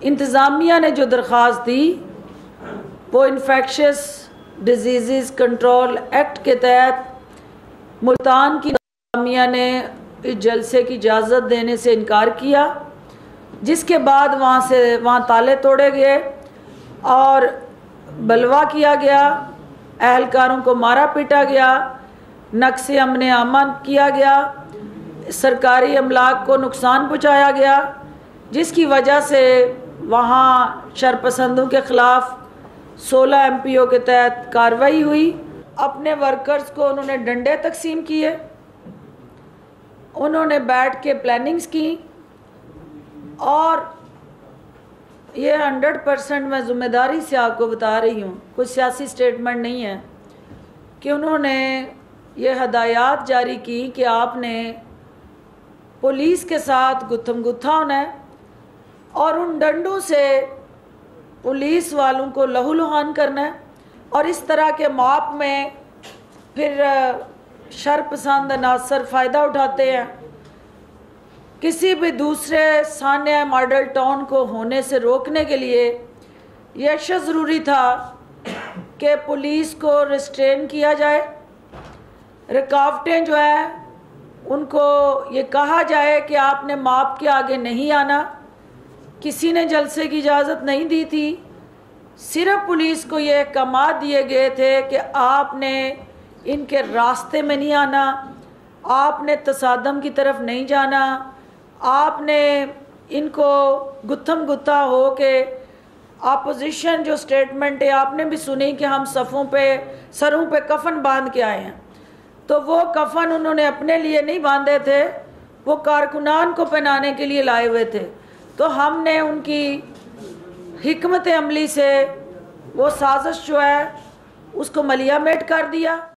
इंतज़ामिया ने जो दरख्वास्त दी वो इन्फेक्शस डिजीज़ कंट्रोल एक्ट के तहत मुल्तान की इंतज़ामिया ने इस जलसे की इजाज़त देने से इनकार किया, जिसके बाद वहाँ ताले तोड़े गए और बलवा किया गया, अहलकारों को मारा पीटा गया, नक्शे अमन अमन किया गया, सरकारी अमलाक को नुकसान पहुँचाया गया, जिसकी वजह से वहाँ शरपसंदों के ख़िलाफ़ 16 MPO के तहत कार्रवाई हुई। अपने वर्कर्स को उन्होंने डंडे तकसीम किए, उन्होंने बैठ के प्लानिंग्स की और ये 100% मैं ज़िम्मेदारी से आपको बता रही हूँ, कोई सियासी स्टेटमेंट नहीं है, कि उन्होंने ये हदायत जारी की कि आपने पुलिस के साथ गुत्थम गुत्था होना है और उन डंडों से पुलिस वालों को लहूलुहान करना है। और इस तरह के मौक़ में फिर शरपसंद अनासर फ़ायदा उठाते हैं। किसी भी दूसरे सान्या मॉडल टाउन को होने से रोकने के लिए यह अशद ज़रूरी था कि पुलिस को रिस्ट्रेन किया जाए, रुकावटें जो है उनको ये कहा जाए कि आपने माप के आगे नहीं आना। किसी ने जलसे की इजाज़त नहीं दी थी, सिर्फ पुलिस को ये अहकाम दिए गए थे कि आपने इनके रास्ते में नहीं आना, आपने तसादम की तरफ नहीं जाना, आपने इनको गुत्थम गुत्था हो के अपोजिशन जो स्टेटमेंट है आपने भी सुनी कि हम सफ़ों पे सरों पे कफन बांध के आए हैं, तो वो कफन उन्होंने अपने लिए नहीं बांधे थे, वो कारकुनान को पहनाने के लिए लाए हुए थे। तो हमने उनकी हिकमत अमली से वो साजिश जो है उसको मलियामेट कर दिया।